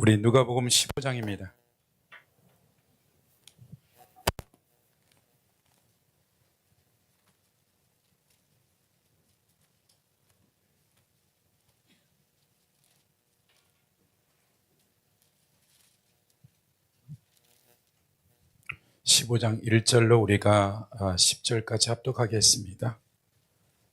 우리 누가복음 15장입니다. (15장) 1절로 우리가 10절까지 합독하겠습니다.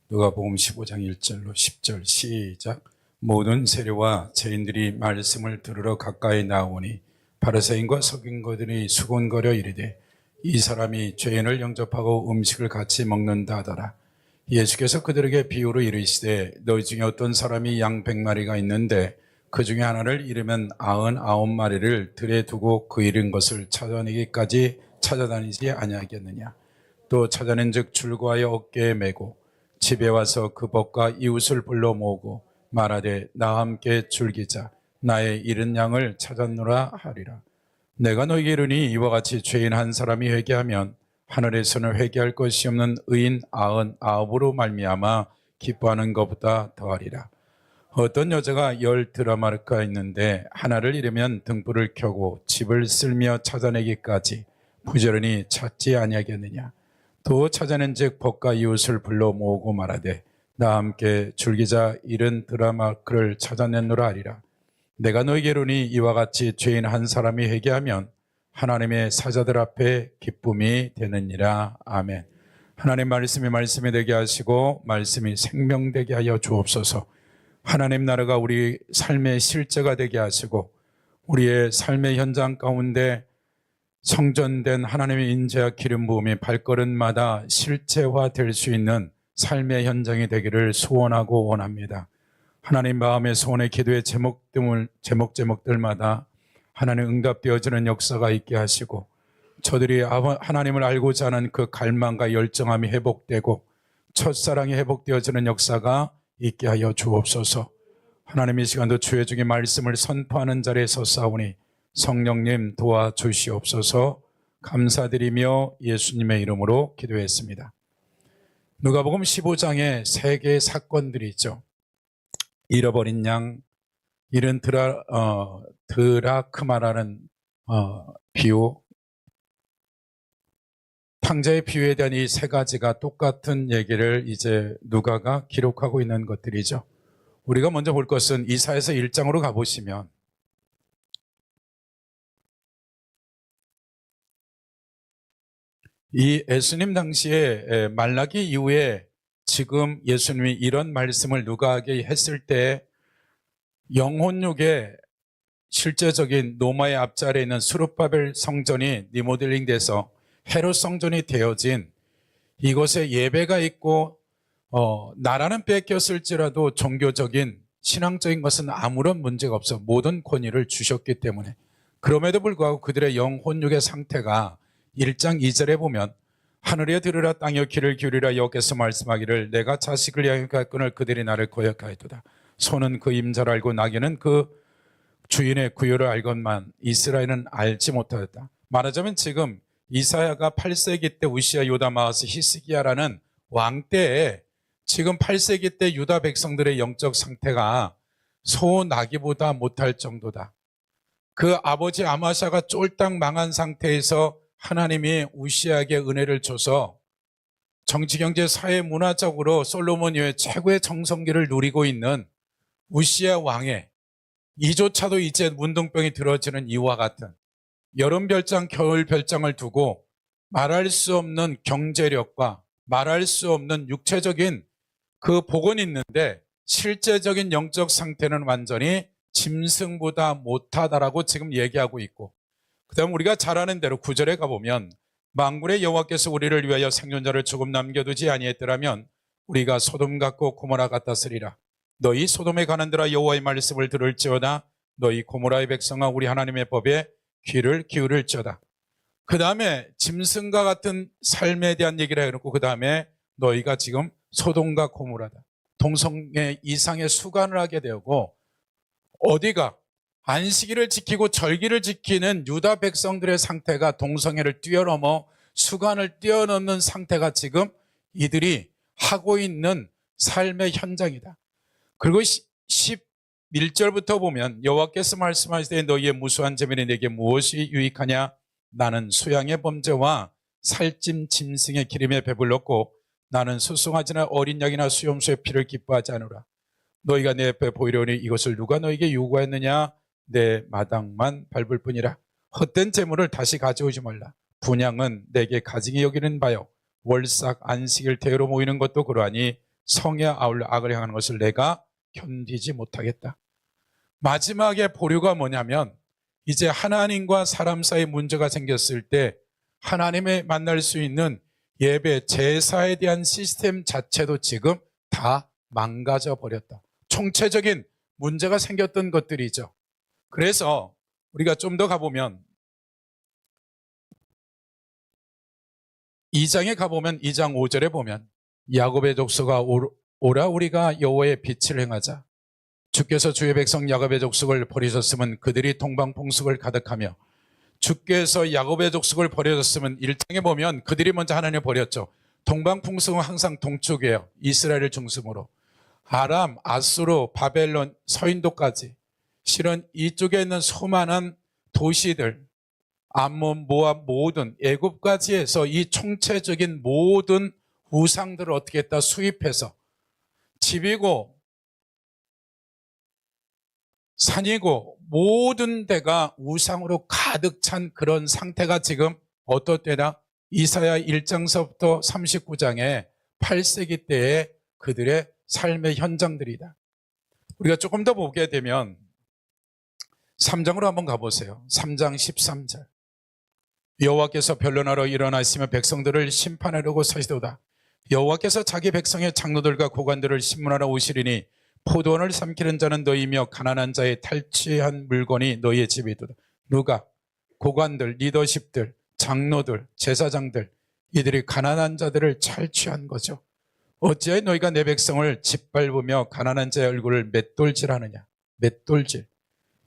누가복음 15장 1절로 10절 시작. 모든 세례와 죄인들이 말씀을 들으러 가까이 나오니 바리새인과 서기관들이 수군거려 이르되 이 사람이 죄인을 영접하고 음식을 같이 먹는다 하더라. 예수께서 그들에게 비유로 이르시되 너희 중에 어떤 사람이 양 100마리가 있는데 그 중에 하나를 잃으면 99마리를 들에 두고 그 잃은 것을 찾아내기까지 찾아다니지 아니하겠느냐. 또 찾아낸즉 줄과하여 어깨에 메고 집에 와서 그 벗과 이웃을 불러 모으고 말하되 나와 함께 즐기자. 나의 잃은 양을 찾았노라 하리라. 내가 너희에게 이르니 이와 같이 죄인 한 사람이 회개하면 하늘에서는 회개할 것이 없는 의인 99으로 말미암아 기뻐하는 것보다 더하리라. 어떤 여자가 10 드라마르크가 있는데 하나를 잃으면 등불을 켜고 집을 쓸며 찾아내기까지 부지런히 찾지 아니하겠느냐. 또 찾아낸즉 벗과 이웃을 불러 모으고 말하되 나와 함께 즐기자. 잃은 드라마크를 찾아냈노라 하리라. 내가 너희에게 이르니 이와 같이 죄인 한 사람이 회개하면 하나님의 사자들 앞에 기쁨이 되느니라. 아멘. 하나님 말씀이 되게 하시고 말씀이 생명되게 하여 주옵소서. 하나님 나라가 우리 삶의 실제가 되게 하시고 우리의 삶의 현장 가운데 성전된 하나님의 인재와 기름 부음이 발걸음마다 실체화될 수 있는 삶의 현장이 되기를 소원하고 원합니다. 하나님 마음의 소원의 기도의 제목들마다 하나님 응답되어지는 역사가 있게 하시고 저들이 하나님을 알고자 하는 그 갈망과 열정함이 회복되고 첫사랑이 회복되어지는 역사가 있게 하여 주옵소서. 하나님 이 시간도 주의 중에 말씀을 선포하는 자리에 서사오니 성령님 도와주시옵소서. 감사드리며 예수님의 이름으로 기도했습니다. 누가복음 15장에 세 개의 사건들이 있죠. 잃어버린 양, 잃은 드라크마라는 비유, 탕자의 비유에 대한 이 세 가지가 똑같은 얘기를 이제 누가가 기록하고 있는 것들이죠. 우리가 먼저 볼 것은 이사야서 1장으로 가보시면 이 예수님 당시에 말라기 이후에 지금 예수님이 이런 말씀을 누가에게 했을 때 영혼육의 실제적인 노마의 앞자리에 있는 스룹바벨 성전이 리모델링 돼서 헤롯 성전이 되어진 이곳에 예배가 있고 나라는 뺏겼을지라도 종교적인 신앙적인 것은 아무런 문제가 없어. 모든 권위를 주셨기 때문에. 그럼에도 불구하고 그들의 영혼육의 상태가 1장 2절에 보면 하늘에 들으라 땅에 귀를 기울이라 여호와께서 말씀하기를 내가 자식을 양육하거늘 그들이 나를 거역하였도다. 소는 그 임자를 알고 나귀는 그 주인의 구유를 알건만 이스라엘은 알지 못하였다. 말하자면 지금 이사야가 8세기 때 우시야 요담 아하스 히스기야라는 왕 때에 지금 8세기 때 유다 백성들의 영적 상태가 소 나귀보다 못할 정도다. 그 아버지 아마샤가 쫄딱 망한 상태에서 하나님이 우시야에게 은혜를 줘서 정치, 경제, 사회, 문화적으로 솔로몬 이후에 최고의 정성기를 누리고 있는 우시야 왕의 이조차도 이제 문둥병이 들어지는 이와 같은 여름 별장, 겨울 별장을 두고 말할 수 없는 경제력과 말할 수 없는 육체적인 그 복은 있는데 실제적인 영적 상태는 완전히 짐승보다 못하다라고 지금 얘기하고 있고, 그 다음 우리가 잘 아는 대로 9절에 가보면 만군의 여호와께서 우리를 위하여 생존자를 조금 남겨두지 아니했더라면 우리가 소돔 같고 고모라 같았으리라. 너희 소돔에 가는 데라 여호와의 말씀을 들을지어다. 너희 고모라의 백성아 우리 하나님의 법에 귀를 기울일지어다. 그 다음에 짐승과 같은 삶에 대한 얘기를 해놓고 그 다음에 너희가 지금 소돔과 고모라다. 동성애 이상의 수간을 하게 되고 어디가 안식일을 지키고 절기를 지키는 유다 백성들의 상태가 동성애를 뛰어넘어 수간을 뛰어넘는 상태가 지금 이들이 하고 있는 삶의 현장이다. 그리고 1절부터 보면 여호와께서 말씀하시되 너희의 무수한 재물이 내게 무엇이 유익하냐? 나는 수양의 범죄와 살찜 짐승의 기름에 배불렀고 나는 수송아지나 어린 양이나 수염소의 피를 기뻐하지 않으라. 너희가 내 앞에 보이려니 이것을 누가 너희에게 요구하였느냐? 내 마당만 밟을 뿐이라. 헛된 재물을 다시 가져오지 말라. 분향은 내게 가증히 여기는 바요 월삭 안식일 대회로 모이는 것도 그러하니 성에 아울러 악을 행하는 것을 내가 견디지 못하겠다. 마지막에 보류가 뭐냐면 이제 하나님과 사람 사이 문제가 생겼을 때 하나님을 만날 수 있는 예배 제사에 대한 시스템 자체도 지금 다 망가져 버렸다. 총체적인 문제가 생겼던 것들이죠. 그래서 우리가 좀 더 가보면 2장에 가보면 2장 5절에 보면 야곱의 족속아 오라 우리가 여호와의 빛을 행하자. 주께서 주의 백성 야곱의 족속을 버리셨으면 그들이 동방풍속을 가득하며 주께서 야곱의 족속을 버려줬으면 1장에 보면 그들이 먼저 하나님을 버렸죠. 동방풍속은 항상 동쪽이에요. 이스라엘을 중심으로. 아람, 아수르, 바벨론, 서인도까지 실은 이쪽에 있는 수많은 도시들 암몬, 모압 모든 애굽까지 해서 이 총체적인 모든 우상들을 어떻게 했다 수입해서 집이고 산이고 모든 데가 우상으로 가득 찬 그런 상태가 지금 어떨 때나 이사야 1장서부터 39장의 8세기 때의 그들의 삶의 현장들이다. 우리가 조금 더 보게 되면 3장으로 한번 가보세요. 3장 13절. 여호와께서 변론하러 일어나시며 백성들을 심판하려고 서시도다. 여호와께서 자기 백성의 장로들과 고관들을 심문하러 오시리니 포도원을 삼키는 자는 너희며 가난한 자의 탈취한 물건이 너희의 집에 있도다. 누가? 고관들, 리더십들, 장로들, 제사장들 이들이 가난한 자들을 탈취한 거죠. 어찌하여 너희가 내 백성을 짓밟으며 가난한 자의 얼굴을 맷돌질하느냐. 맷돌질.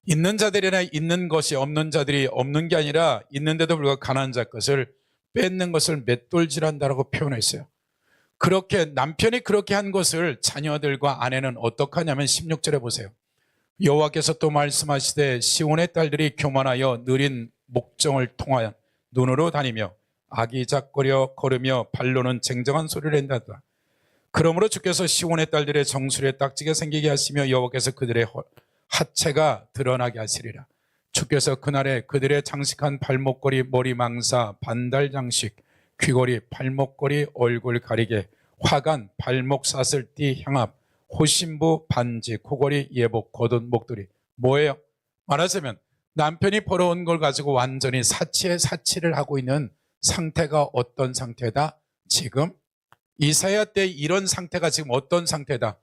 있는 자들이나 있는 것이 없는 자들이 없는 게 아니라 있는데도 불구하고 가난한 자 것을 뺏는 것을 맷돌질한다라고 표현했어요. 그렇게 남편이 그렇게 한 것을 자녀들과 아내는 어떻게 하냐면 16절에 보세요. 여호와께서 또 말씀하시되 시온의 딸들이 교만하여 느린 목정을 통하여 눈으로 다니며 아기작거려 걸으며 발로는 쟁정한 소리를 한다. 그러므로 주께서 시온의 딸들의 정수리에 딱지게 생기게 하시며 여호와께서 그들의 하체가 드러나게 하시리라. 주께서 그날에 그들의 장식한 발목걸이, 머리망사, 반달 장식, 귀걸이, 발목걸이, 얼굴 가리개, 화관, 발목 사슬, 띠, 향압, 호신부, 반지, 코걸이, 예복, 겉옷, 목도리. 뭐예요? 말하자면 남편이 벌어온 걸 가지고 완전히 사치를 하고 있는 상태가 어떤 상태다? 지금 이사야 때 이런 상태가 지금 어떤 상태다?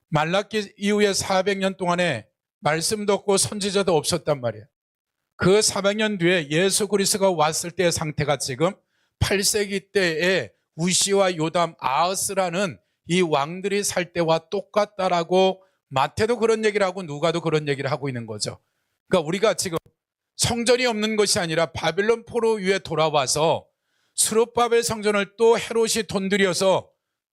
말라기 이후에 400년 동안에 말씀도 없고 선지자도 없었단 말이에요. 그 400년 뒤에 예수 그리스도가 왔을 때의 상태가 지금 8세기 때의 우시와 요담, 아하스라는 이 왕들이 살 때와 똑같다라고 마태도 그런 얘기를 하고 누가도 그런 얘기를 하고 있는 거죠. 그러니까 우리가 지금 성전이 없는 것이 아니라 바빌론 포로 위에 돌아와서 스룹바벨 성전을 또 헤롯이 돈 들여서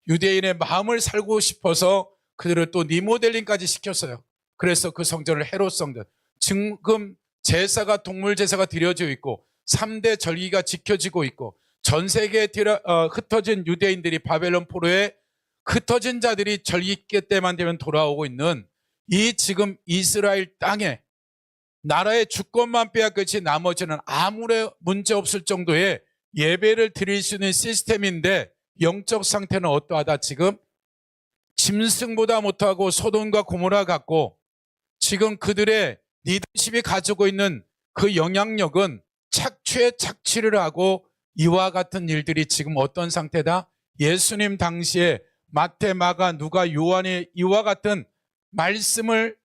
유대인의 마음을 살고 싶어서 그들을 또 리모델링까지 시켰어요. 그래서 그 성전을 헤롯 성전, 지금 제사가 동물 제사가 드려져 있고 3대 절기가 지켜지고 있고 전 세계에 흩어진 유대인들이 바벨론 포로에 흩어진 자들이 절기 때만 되면 돌아오고 있는 이 지금 이스라엘 땅에 나라의 주권만 빼앗겼지 나머지는 아무런 문제 없을 정도의 예배를 드릴 수 있는 시스템인데 영적 상태는 어떠하다? 지금 짐승보다 못하고 소돔과 고모라 같고 지금 그들의 리더십이 가지고 있는 그 영향력은 착취에 착취를 하고 이와 같은 일들이 지금 어떤 상태다? 예수님 당시에 마태, 마가, 누가, 요한이 이와 같은 말씀을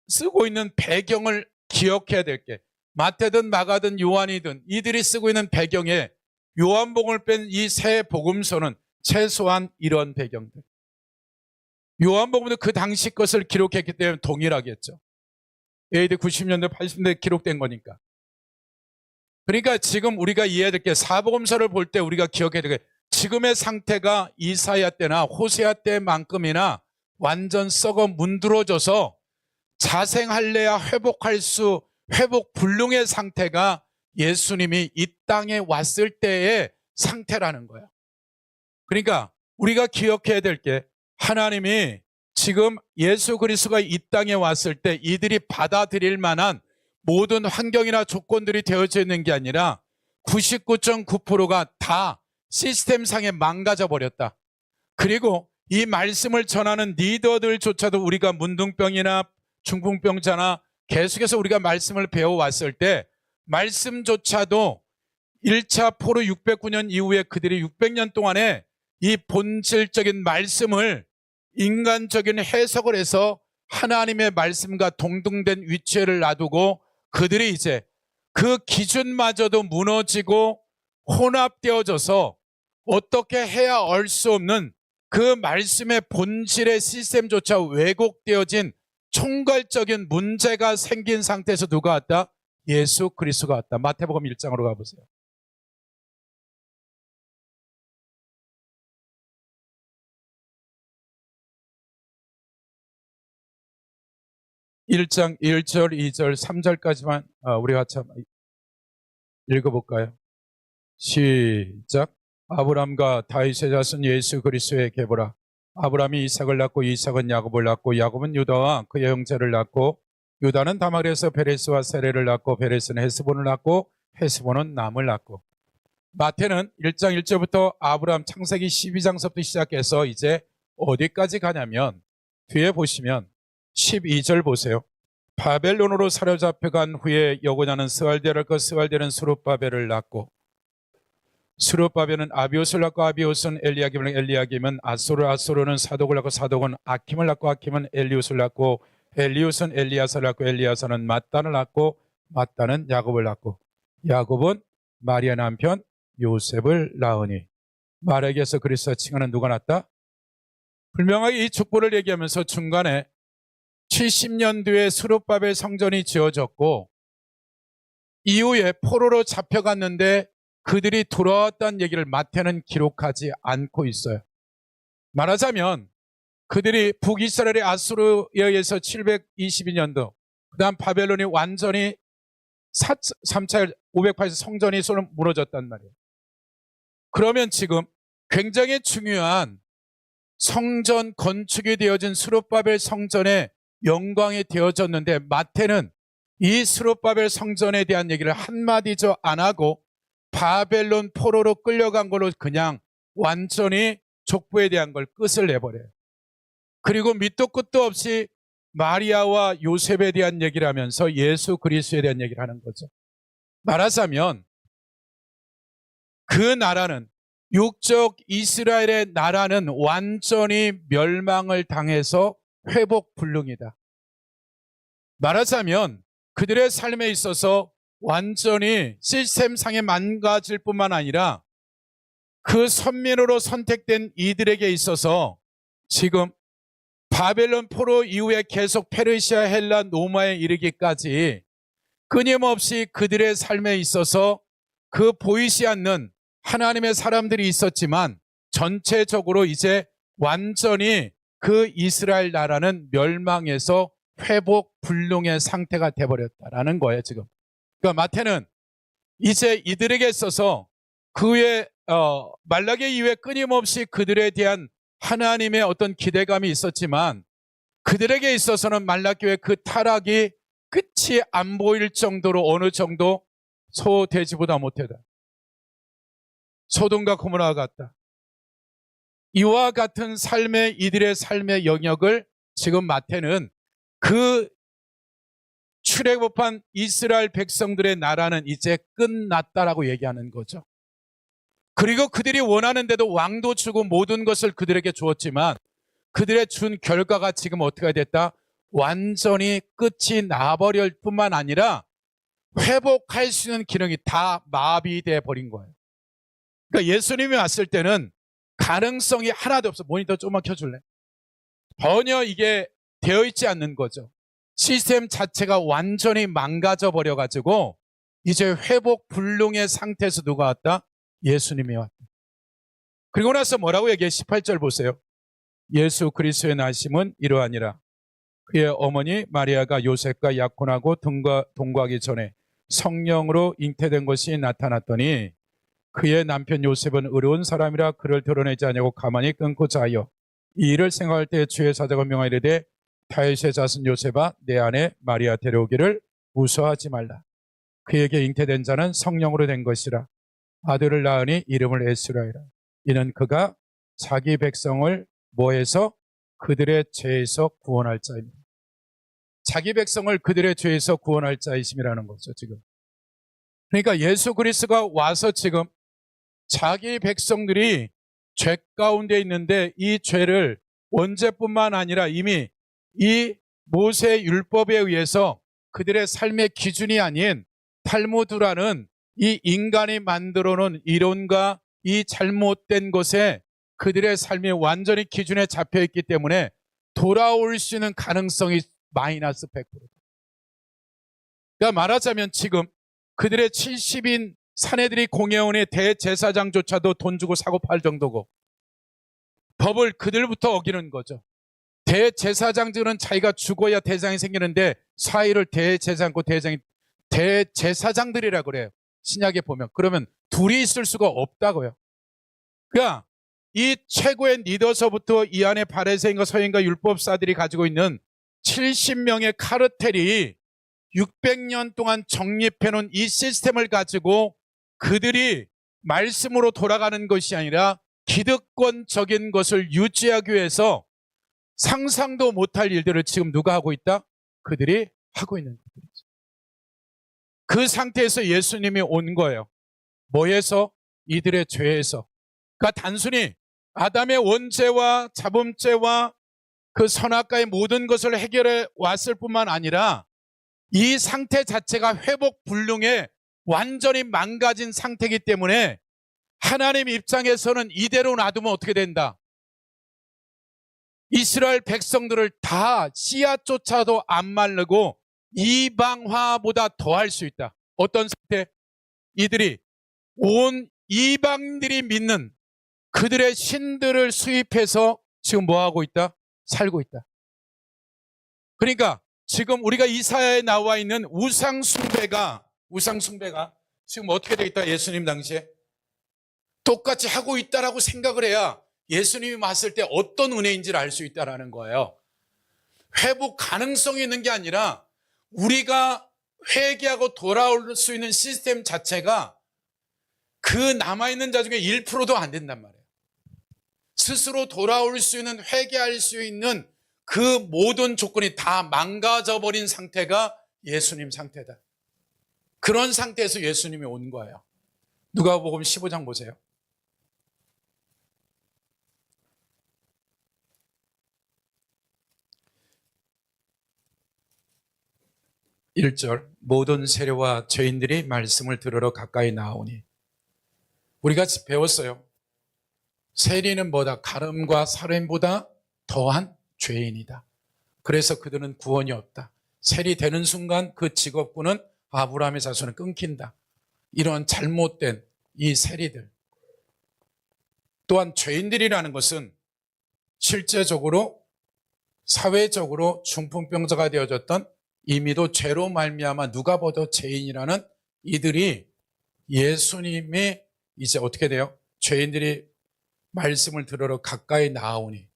쓰고 있는 배경을 기억해야 될 게 마태든 마가든 요한이든 이들이 쓰고 있는 배경에 요한복음을 뺀 이 세 복음서는 최소한 이런 배경들. 요한복음도 그 당시 것을 기록했기 때문에 동일하겠죠. AD 90년대, 80년대 기록된 거니까. 그러니까 지금 우리가 이해해야 될 게 사복음서를 볼 때 우리가 기억해야 될 게 지금의 상태가 이사야 때나 호세아 때만큼이나 완전 썩어 문드러져서 자생할래야 회복 불능의 상태가 예수님이 이 땅에 왔을 때의 상태라는 거예요. 그러니까 우리가 기억해야 될 게, 하나님이 지금 예수 그리스도가 이 땅에 왔을 때 이들이 받아들일 만한 모든 환경이나 조건들이 되어져 있는 게 아니라 99.9%가 다 시스템상에 망가져 버렸다. 그리고 이 말씀을 전하는 리더들조차도 우리가 문둥병이나 중풍병자나 계속해서 우리가 말씀을 배워왔을 때 말씀조차도 1차 포로 609년 이후에 그들이 600년 동안에 이 본질적인 말씀을 인간적인 해석을 해서 하나님의 말씀과 동등된 위치를 놔두고 그들이 이제 그 기준마저도 무너지고 혼합되어져서 어떻게 해야 알 수 없는 그 말씀의 본질의 시스템조차 왜곡되어진 총괄적인 문제가 생긴 상태에서 누가 왔다? 예수 그리스도가 왔다. 마태복음 1장으로 가보세요. 1장 1절, 2절, 3절까지만 우리 같이 한번 읽어볼까요? 시작. 아브람과 다윗의 자손 예수 그리스도의 계보라. 아브람이 이삭을 낳고 이삭은 야곱을 낳고 야곱은 유다와 그의 형제를 낳고 유다는 다말에서 베레스와 세레를 낳고 베레스는 헤스본을 낳고 헤스본은 남을 낳고. 마태는 1장 1절부터 아브람 창세기 12장서부터 시작해서 이제 어디까지 가냐면 뒤에 보시면 12절 보세요. 바벨론으로 사로잡혀간 후에 여고냐는 스알데를 낳고 스알데는 스룹바벨을 낳고 스룹바벨은 아비옷을 낳고 아비옷은 엘리야김을 낳고 엘리야김은 아소르는 사독을 낳고 사독은 아킴을 낳고 아킴은 엘리웃을 낳고 엘리웃은 엘리야사를 낳고 엘리야사는 mat단을 낳고 mat단은 야곱을 낳고 야곱은 마리아 남편 요셉을 낳으니. 마리아에게서 그리스도와 칭하는 누가 낳았다? 분명하게 이 축복을 얘기하면서 중간에 70년도에 스룹바벨 성전이 지어졌고 이후에 포로로 잡혀갔는데 그들이 돌아왔다는 얘기를 마태는 기록하지 않고 있어요. 말하자면 그들이 북이스라엘의 아수르에 의해서 722년도 그 다음 바벨론이 완전히 3차 508에서 성전이 무너졌단 말이에요. 그러면 지금 굉장히 중요한 성전 건축이 되어진 스룹바벨 성전의 영광이 되어졌는데 마태는 이 스룹바벨 성전에 대한 얘기를 한마디도 안 하고 바벨론 포로로 끌려간 걸로 그냥 완전히 족보에 대한 걸 끝을 내버려요. 그리고 밑도 끝도 없이 마리아와 요셉에 대한 얘기를 하면서 예수 그리스도에 대한 얘기를 하는 거죠. 말하자면 그 나라는 육적 이스라엘의 나라는 완전히 멸망을 당해서 회복 불능이다. 말하자면 그들의 삶에 있어서 완전히 시스템상에 망가질 뿐만 아니라 그 선민으로 선택된 이들에게 있어서 지금 바벨론 포로 이후에 계속 페르시아, 헬라, 로마에 이르기까지 끊임없이 그들의 삶에 있어서 그 보이지 않는 하나님의 사람들이 있었지만 전체적으로 이제 완전히 그 이스라엘 나라는 멸망해서 회복 불능의 상태가 돼버렸다라는 거예요 지금. 그러니까 마태는 이제 이들에게 있어서 그 후에 말라기 이후에 끊임없이 그들에 대한 하나님의 어떤 기대감이 있었지만 그들에게 있어서는 말라기의 그 타락이 끝이 안 보일 정도로 어느 정도 소돼지보다 못하다. 소돔과 고모라와 같다. 이와 같은 삶의 이들의 삶의 영역을 지금 마태는 그 출애굽한 이스라엘 백성들의 나라는 이제 끝났다라고 얘기하는 거죠. 그리고 그들이 원하는데도 왕도 주고 모든 것을 그들에게 주었지만 그들의 준 결과가 지금 어떻게 됐다? 완전히 끝이 나버릴 뿐만 아니라 회복할 수 있는 기능이 다 마비돼 버린 거예요. 그러니까 예수님이 왔을 때는 가능성이 하나도 없어. 모니터 조금만 켜줄래? 전혀 이게 되어 있지 않는 거죠. 시스템 자체가 완전히 망가져 버려가지고 이제 회복 불능의 상태에서 누가 왔다? 예수님이 왔다. 그리고 나서 뭐라고 얘기해? 18절 보세요. 예수 그리스도의 나심은 이러하니라. 그의 어머니 마리아가 요셉과 약혼하고 동거하기 전에 성령으로 잉태된 것이 나타났더니 그의 남편 요셉은 의로운 사람이라 그를 드러내지 아니하고 가만히 끊고 자요. 이 일을 생각할 때 주의 사자가 명하이르되 다윗의 자손 요셉아 내 아내 마리아 데려오기를 무서워하지 말라. 그에게 잉태된 자는 성령으로 된 것이라. 아들을 낳으니 이름을 에스라이라. 이는 그가 자기 백성을 뭐해서 그들의 죄에서 구원할 자입니다. 자기 백성을 그들의 죄에서 구원할 자이심이라는 거죠, 지금. 그러니까 예수 그리스도가 와서 지금 자기 백성들이 죄 가운데 있는데 이 죄를 언제뿐만 아니라 이미 이 모세 율법에 의해서 그들의 삶의 기준이 아닌 탈무드라는 이 인간이 만들어 놓은 이론과 이 잘못된 것에 그들의 삶이 완전히 기준에 잡혀 있기 때문에 돌아올 수 있는 가능성이 마이너스 100%다. 그러니까 말하자면 지금 그들의 70인 사내들이 공회원의 대제사장조차도 돈 주고 사고 팔 정도고 법을 그들부터 어기는 거죠. 대제사장들은 자기가 죽어야 대장이 생기는데 사이를 대제사장고 대제사장들이라 그래요. 신약에 보면. 그러면 둘이 있을 수가 없다고요. 그러니까 이 최고의 리더서부터 이 안에 바리새인과 서인과 율법사들이 가지고 있는 70명의 카르텔이 600년 동안 정립해놓은 이 시스템을 가지고 그들이 말씀으로 돌아가는 것이 아니라 기득권적인 것을 유지하기 위해서 상상도 못할 일들을 지금 누가 하고 있다? 그들이 하고 있는 것들이죠. 그 상태에서 예수님이 온 거예요. 뭐에서? 이들의 죄에서. 그러니까 단순히 아담의 원죄와 자범죄와 그 선악과의 모든 것을 해결해 왔을 뿐만 아니라 이 상태 자체가 회복 불능에 완전히 망가진 상태이기 때문에 하나님 입장에서는 이대로 놔두면 어떻게 된다? 이스라엘 백성들을 다 씨앗조차도 안 마르고 이방화보다 더할 수 있다. 어떤 상태? 이들이 온 이방들이 믿는 그들의 신들을 수입해서 지금 뭐하고 있다? 살고 있다. 그러니까 지금 우리가 이사야에 나와 있는 우상숭배가 지금 어떻게 되어 있다? 예수님 당시에 똑같이 하고 있다라고 생각을 해야 예수님이 왔을 때 어떤 은혜인지를 알 수 있다는 거예요. 회복 가능성이 있는 게 아니라 우리가 회개하고 돌아올 수 있는 시스템 자체가 그 남아있는 자 중에 1%도 안 된단 말이에요. 스스로 돌아올 수 있는, 회개할 수 있는 그 모든 조건이 다 망가져 버린 상태가 예수님 상태다. 그런 상태에서 예수님이 온 거예요. 누가복음 15장 보세요. 1절 모든 세례와 죄인들이 말씀을 들으러 가까이 나오니. 우리가 배웠어요. 세리는 뭐다? 가늠과 살인보다 더한 죄인이다. 그래서 그들은 구원이 없다. 세리 되는 순간 그 직업군은 아브라함의 자손은 끊긴다. 이런 잘못된 이 세리들. 또한 죄인들이라는 것은 실제적으로 사회적으로 중풍병자가 되어졌던 이미도 죄로 말미암아 누가 봐도 죄인이라는 이들이 예수님이 이제 어떻게 돼요? 죄인들이 말씀을 들으러 가까이 나아오니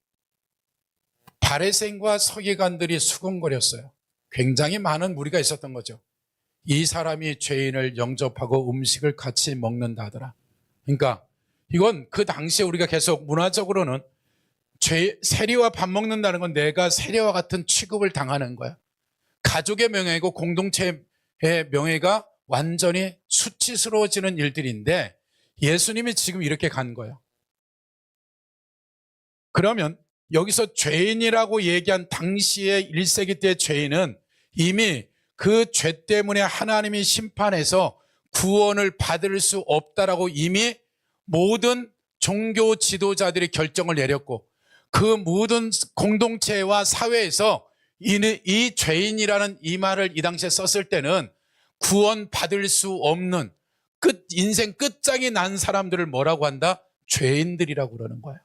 바리새인과 서기관들이 수군거렸어요. 굉장히 많은 무리가 있었던 거죠. 이 사람이 죄인을 영접하고 음식을 같이 먹는다 하더라. 그러니까 이건 그 당시에 우리가 계속 문화적으로는 세리와 밥 먹는다는 건 내가 세리와 같은 취급을 당하는 거야. 가족의 명예이고 공동체의 명예가 완전히 수치스러워지는 일들인데 예수님이 지금 이렇게 간 거예요. 그러면 여기서 죄인이라고 얘기한 당시의 1세기 때 죄인은 이미 그 죄 때문에 하나님이 심판해서 구원을 받을 수 없다라고 이미 모든 종교 지도자들이 결정을 내렸고 그 모든 공동체와 사회에서 이 죄인이라는 이 말을 이 당시에 썼을 때는 구원 받을 수 없는 인생 끝장이 난 사람들을 뭐라고 한다? 죄인들이라고 그러는 거예요.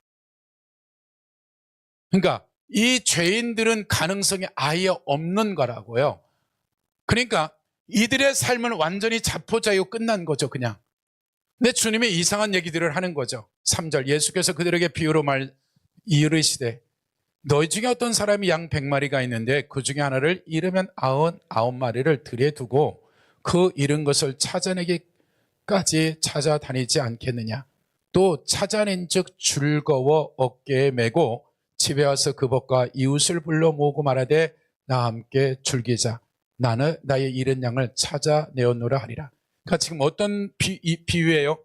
그러니까 이 죄인들은 가능성이 아예 없는 거라고요. 그러니까 이들의 삶은 완전히 자포자기로 끝난 거죠, 그냥. 근데 주님이 이상한 얘기들을 하는 거죠. 3절 예수께서 그들에게 비유로 이르시되 너희 중에 어떤 사람이 양 100마리가 있는데 그 중에 하나를 잃으면 99마리를 들에 두고 그 잃은 것을 찾아내기까지 찾아다니지 않겠느냐. 또 찾아낸 즉 즐거워 어깨에 메고 집에 와서 그 벗과 이웃을 불러 모으고 말하되 나와 함께 즐기자. 나는 나의 잃은 양을 찾아내었노라 하리라. 그러니까 지금 어떤 비유예요?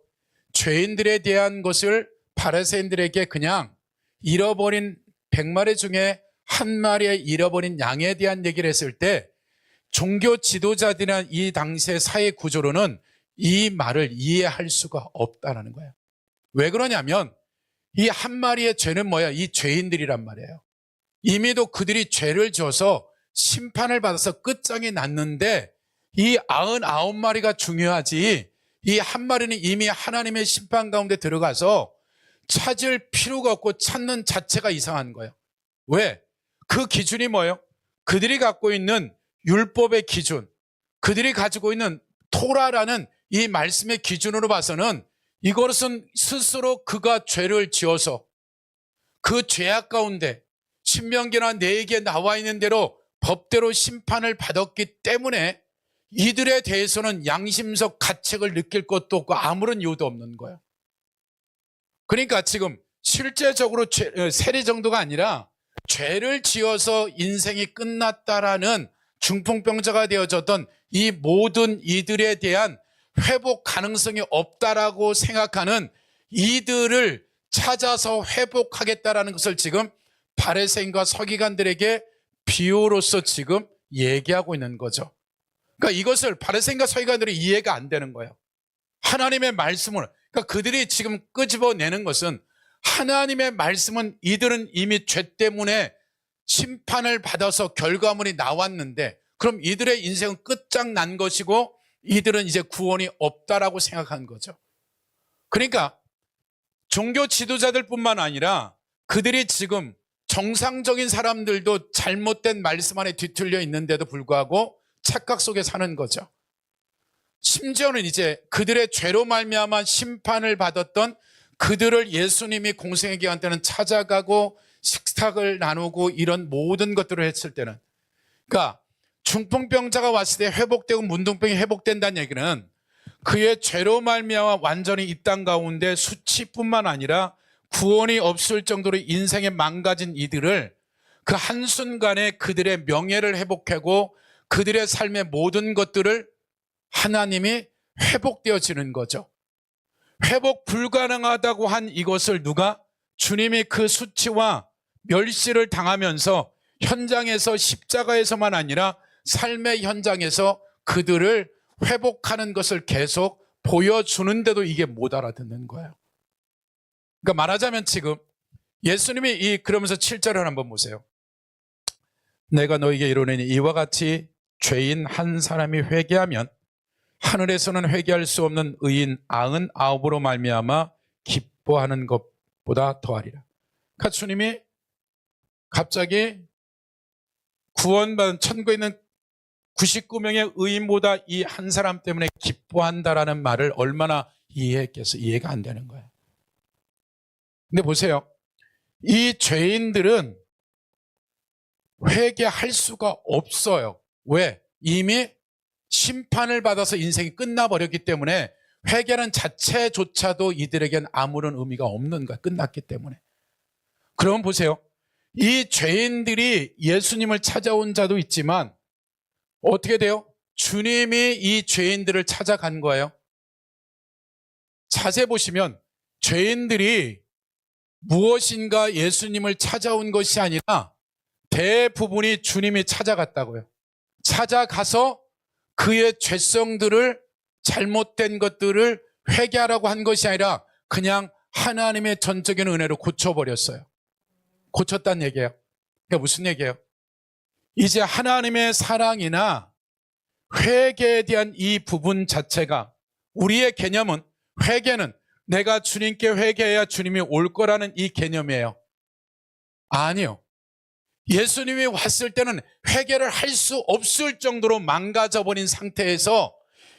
죄인들에 대한 것을 바리새인들에게 그냥 잃어버린 100마리 중에 한 마리의 잃어버린 양에 대한 얘기를 했을 때 종교 지도자들이나 이 당시의 사회 구조로는 이 말을 이해할 수가 없다는 거예요. 왜 그러냐면 이 한 마리의 죄는 뭐야? 이 죄인들이란 말이에요. 이미도 그들이 죄를 져서 심판을 받아서 끝장이 났는데 이 99마리가 중요하지 이 한 마리는 이미 하나님의 심판 가운데 들어가서 찾을 필요가 없고 찾는 자체가 이상한 거예요. 왜? 그 기준이 뭐예요? 그들이 갖고 있는 율법의 기준, 그들이 가지고 있는 토라라는 이 말씀의 기준으로 봐서는 이것은 스스로 그가 죄를 지어서 그 죄악 가운데 신명기나 내에게 나와 있는 대로 법대로 심판을 받았기 때문에 이들에 대해서는 양심적 가책을 느낄 것도 없고 아무런 이유도 없는 거예요. 그러니까 지금 실제적으로 세리 정도가 아니라 죄를 지어서 인생이 끝났다라는 중풍병자가 되어졌던 이 모든 이들에 대한 회복 가능성이 없다라고 생각하는 이들을 찾아서 회복하겠다라는 것을 지금 바리새인과 서기관들에게 비유로서 지금 얘기하고 있는 거죠. 그러니까 이것을 바리새인과 서기관들이 이해가 안 되는 거예요. 하나님의 말씀을, 그러니까 그들이 지금 끄집어내는 것은 하나님의 말씀은 이들은 이미 죄 때문에 심판을 받아서 결과물이 나왔는데 그럼 이들의 인생은 끝장난 것이고 이들은 이제 구원이 없다라고 생각한 거죠. 그러니까 종교 지도자들뿐만 아니라 그들이 지금 정상적인 사람들도 잘못된 말씀 안에 뒤틀려 있는데도 불구하고 착각 속에 사는 거죠. 심지어는 이제 그들의 죄로 말미암아 심판을 받았던 그들을 예수님이 공생의 기간 때는 찾아가고 식탁을 나누고 이런 모든 것들을 했을 때는, 그러니까 중풍병자가 왔을 때 회복되고 문둥병이 회복된다는 얘기는 그의 죄로 말미암아 완전히 이 땅 가운데 수치뿐만 아니라 구원이 없을 정도로 인생에 망가진 이들을 그 한순간에 그들의 명예를 회복하고 그들의 삶의 모든 것들을 하나님이 회복되어지는 거죠. 회복 불가능하다고 한 이것을 누가? 주님이 그 수치와 멸시를 당하면서 현장에서 십자가에서만 아니라 삶의 현장에서 그들을 회복하는 것을 계속 보여주는데도 이게 못 알아듣는 거예요. 그러니까 말하자면 지금 예수님이 그러면서 7절을 한번 보세요. 내가 너에게 이르노니 이와 같이 죄인 한 사람이 회개하면 하늘에서는 회개할 수 없는 의인 99으로 말미암아 기뻐하는 것보다 더하리라. 그러니까 주님이 갑자기 구원받은 천국에 있는 99명의 의인보다 이 한 사람 때문에 기뻐한다라는 말을 얼마나 이해했겠어. 이해가 안 되는 거예요. 근데 보세요. 이 죄인들은 회개할 수가 없어요. 왜? 이미 심판을 받아서 인생이 끝나버렸기 때문에 회개는 자체조차도 이들에겐 아무런 의미가 없는 거야. 끝났기 때문에. 그럼 보세요. 이 죄인들이 예수님을 찾아온 자도 있지만 어떻게 돼요? 주님이 이 죄인들을 찾아간 거예요. 자세히 보시면 죄인들이 무엇인가 예수님을 찾아온 것이 아니라 대부분이 주님이 찾아갔다고요. 찾아가서 그의 죄성들을, 잘못된 것들을 회개하라고 한 것이 아니라 그냥 하나님의 전적인 은혜로 고쳐버렸어요. 고쳤다는 얘기예요. 그러니까 무슨 얘기예요? 이제 하나님의 사랑이나 회개에 대한 이 부분 자체가, 우리의 개념은, 회개는 내가 주님께 회개해야 주님이 올 거라는 이 개념이에요. 아니요. 예수님이 왔을 때는 회개를 할 수 없을 정도로 망가져버린 상태에서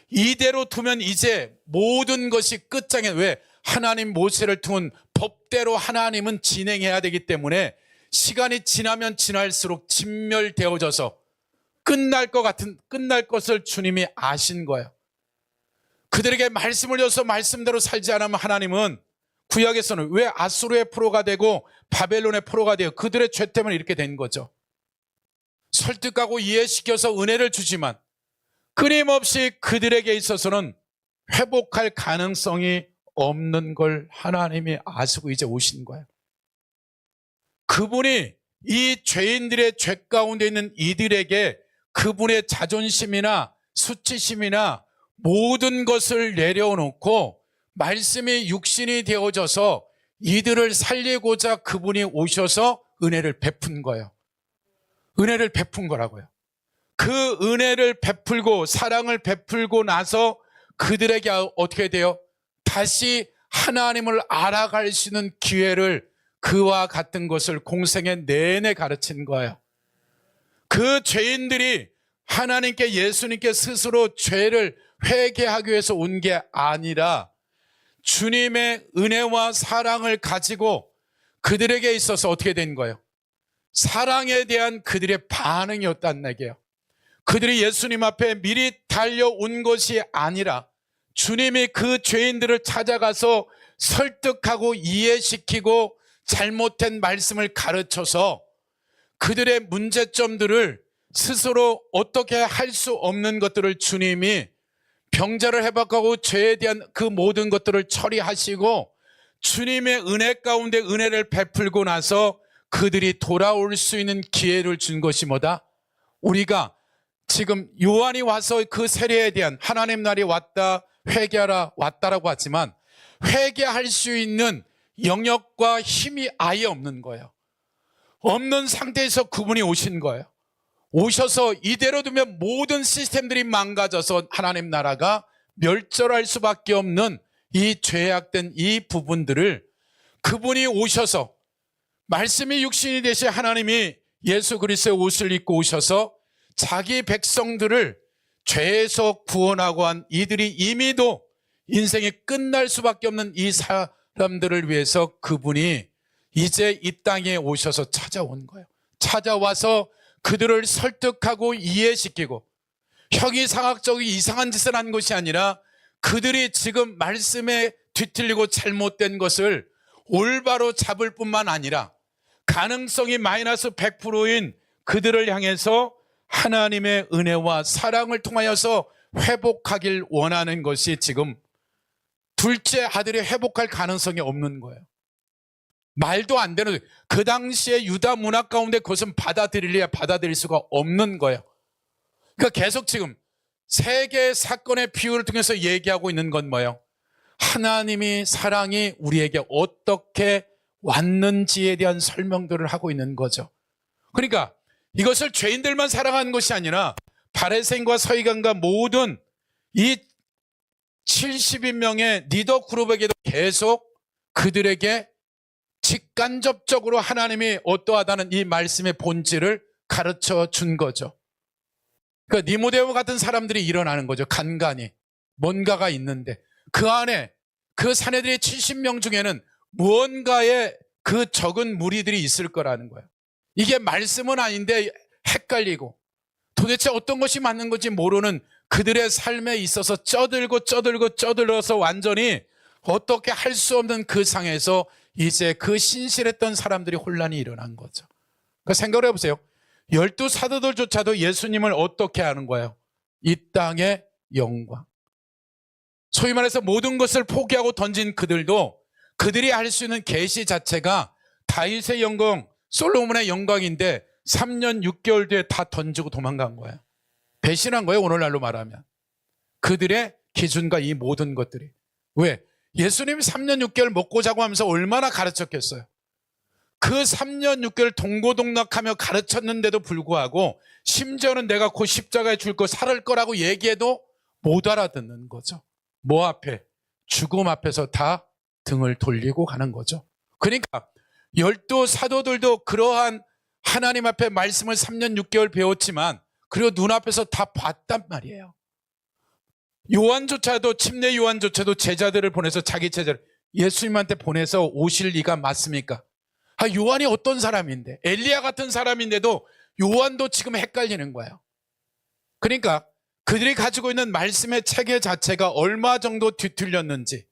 이대로 두면 이제 모든 것이 끝장에, 왜? 하나님 모세를 통한 법대로 하나님은 진행해야 되기 때문에 시간이 지나면 지날수록 진멸되어져서 끝날 것을 주님이 아신 거예요. 그들에게 말씀을 줘서 말씀대로 살지 않으면 하나님은 구약에서는 왜 아수르의 포로가 되고 바벨론의 포로가 되어 그들의 죄 때문에 이렇게 된 거죠. 설득하고 이해시켜서 은혜를 주지만 끊임없이 그들에게 있어서는 회복할 가능성이 없는 걸 하나님이 아시고 이제 오신 거예요. 그분이 이 죄인들의 죄 가운데 있는 이들에게 그분의 자존심이나 수치심이나 모든 것을 내려놓고 말씀이 육신이 되어져서 이들을 살리고자 그분이 오셔서 은혜를 베푼 거예요. 은혜를 베푼 거라고요. 그 은혜를 베풀고 사랑을 베풀고 나서 그들에게 어떻게 돼요? 다시 하나님을 알아갈 수 있는 기회를 그와 같은 것을 공생의 내내 가르친 거예요. 그 죄인들이 하나님께 예수님께 스스로 죄를 회개하기 위해서 온 게 아니라 주님의 은혜와 사랑을 가지고 그들에게 있어서 어떻게 된 거예요? 사랑에 대한 그들의 반응이었다는 얘기예요. 그들이 예수님 앞에 미리 달려온 것이 아니라 주님이 그 죄인들을 찾아가서 설득하고 이해시키고 잘못된 말씀을 가르쳐서 그들의 문제점들을 스스로 어떻게 할 수 없는 것들을 주님이 병자를 회복하고 죄에 대한 그 모든 것들을 처리하시고 주님의 은혜 가운데 은혜를 베풀고 나서 그들이 돌아올 수 있는 기회를 준 것이 뭐다? 우리가 지금 요한이 와서 그 세례에 대한 하나님 날이 왔다, 회개하라 왔다라고 하지만 회개할 수 있는 영역과 힘이 아예 없는 거예요. 없는 상태에서 그분이 오신 거예요. 오셔서 이대로 두면 모든 시스템들이 망가져서 하나님 나라가 멸절할 수밖에 없는 이 죄악된 이 부분들을 그분이 오셔서 말씀이 육신이 되신 하나님이 예수 그리스도의 옷을 입고 오셔서 자기 백성들을 죄에서 구원하고 한 이들이 이미도 인생이 끝날 수밖에 없는 이 사람들을 위해서 그분이 이제 이 땅에 오셔서 찾아온 거예요. 찾아와서 그들을 설득하고 이해시키고 혁이상학적인 이상한 짓을 한 것이 아니라 그들이 지금 말씀에 뒤틀리고 잘못된 것을 올바로 잡을 뿐만 아니라 가능성이 마이너스 100%인 그들을 향해서 하나님의 은혜와 사랑을 통하여서 회복하길 원하는 것이 지금 둘째 아들이 회복할 가능성이 없는 거예요. 말도 안 되는, 그 당시에 유다 문화 가운데 그것은 받아들일래야 받아들일 수가 없는 거예요. 그러니까 계속 지금 세계 사건의 비유를 통해서 얘기하고 있는 건 뭐예요? 하나님이 사랑이 우리에게 어떻게 왔는지에 대한 설명들을 하고 있는 거죠. 그러니까 이것을 죄인들만 사랑하는 것이 아니라 바리새인과 서기관과 모든 이 70인명의 리더 그룹에게도 계속 그들에게 직간접적으로 하나님이 어떠하다는 이 말씀의 본질을 가르쳐 준 거죠. 그러니까 니모데모 같은 사람들이 일어나는 거죠. 간간히 뭔가가 있는데 그 안에 그 사내들의 70명 중에는 무언가의 그 적은 무리들이 있을 거라는 거예요. 이게 말씀은 아닌데 헷갈리고 도대체 어떤 것이 맞는 건지 모르는 그들의 삶에 있어서 쩌들어서 완전히 어떻게 할 수 없는 그 상에서 이제 그 신실했던 사람들이 혼란이 일어난 거죠. 그러니까 생각을 해보세요. 12 사도들조차도 예수님을 어떻게 하는 거예요? 이 땅의 영광. 소위 말해서 모든 것을 포기하고 던진 그들도 그들이 할 수 있는 계시 자체가 다윗의 영광, 솔로몬의 영광인데 3년 6개월 뒤에 다 던지고 도망간 거예요. 배신한 거예요, 오늘날로 말하면. 그들의 기준과 이 모든 것들이. 왜? 예수님이 3년 6개월 먹고 자고 하면서 얼마나 가르쳤겠어요. 그 3년 6개월 동고동락하며 가르쳤는데도 불구하고 심지어는 내가 곧 십자가에 줄 거 살을 거라고 얘기해도 못 알아듣는 거죠. 뭐 앞에? 죽음 앞에서 다 등을 돌리고 가는 거죠. 그러니까 12 사도들도 그러한 하나님 앞에 말씀을 3년 6개월 배웠지만 그리고 눈앞에서 다 봤단 말이에요. 요한조차도 침례 요한조차도 제자들을 보내서 자기 제자를 예수님한테 보내서 오실 리가 맞습니까? 요한이 어떤 사람인데 엘리야 같은 사람인데도 요한도 지금 헷갈리는 거예요. 그러니까 그들이 가지고 있는 말씀의 체계 자체가 얼마 정도 뒤틀렸는지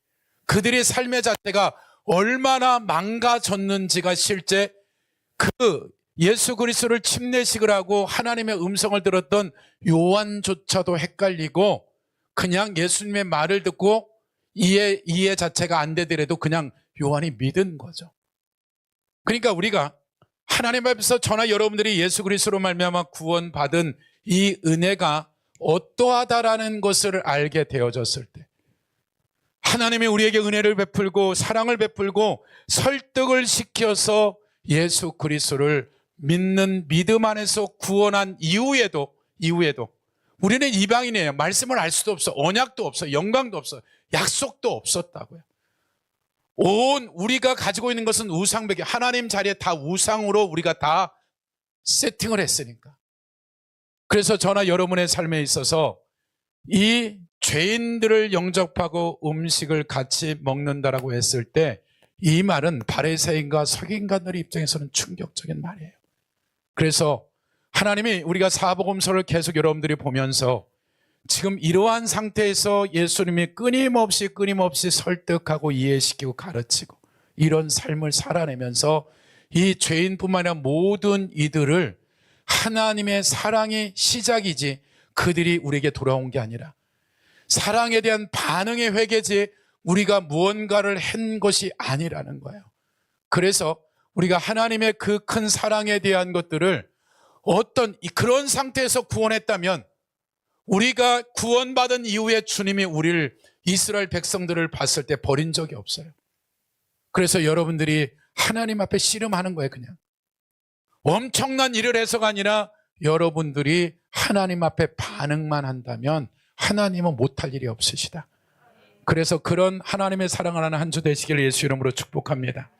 그들의 삶의 자체가 얼마나 망가졌는지가 실제 그 예수 그리스도를 침례식을 하고 하나님의 음성을 들었던 요한조차도 헷갈리고 그냥 예수님의 말을 듣고 이해 자체가 안 되더라도 그냥 요한이 믿은 거죠. 그러니까 우리가 하나님 앞에서 저나 여러분들이 예수 그리스도로 말미암아 구원받은 이 은혜가 어떠하다라는 것을 알게 되어졌을 때 하나님이 우리에게 은혜를 베풀고 사랑을 베풀고 설득을 시켜서 예수 그리스도를 믿는 믿음 안에서 구원한 이후에도 우리는 이방인이에요. 말씀을 알 수도 없어. 언약도 없어. 영광도 없어. 약속도 없었다고요. 온 우리가 가지고 있는 것은 우상배기. 하나님 자리에 다 우상으로 우리가 다 세팅을 했으니까. 그래서 저나 여러분의 삶에 있어서 이 죄인들을 영접하고 음식을 같이 먹는다라고 했을 때 이 말은 바리새인과 서기관들 입장에서는 충격적인 말이에요. 그래서 하나님이 우리가 사복음서를 계속 여러분들이 보면서 지금 이러한 상태에서 예수님이 끊임없이 설득하고 이해시키고 가르치고 이런 삶을 살아내면서 이 죄인뿐만 아니라 모든 이들을 하나님의 사랑의 시작이지 그들이 우리에게 돌아온 게 아니라 사랑에 대한 반응의 회개지 우리가 무언가를 한 것이 아니라는 거예요. 그래서 우리가 하나님의 그 큰 사랑에 대한 것들을 그런 상태에서 구원했다면 우리가 구원받은 이후에 주님이 우리를 이스라엘 백성들을 봤을 때 버린 적이 없어요. 그래서 여러분들이 하나님 앞에 씨름하는 거예요. 그냥 엄청난 일을 해서가 아니라 여러분들이 하나님 앞에 반응만 한다면 하나님은 못할 일이 없으시다. 그래서 그런 하나님의 사랑을 하는 한 주 되시기를 예수 이름으로 축복합니다.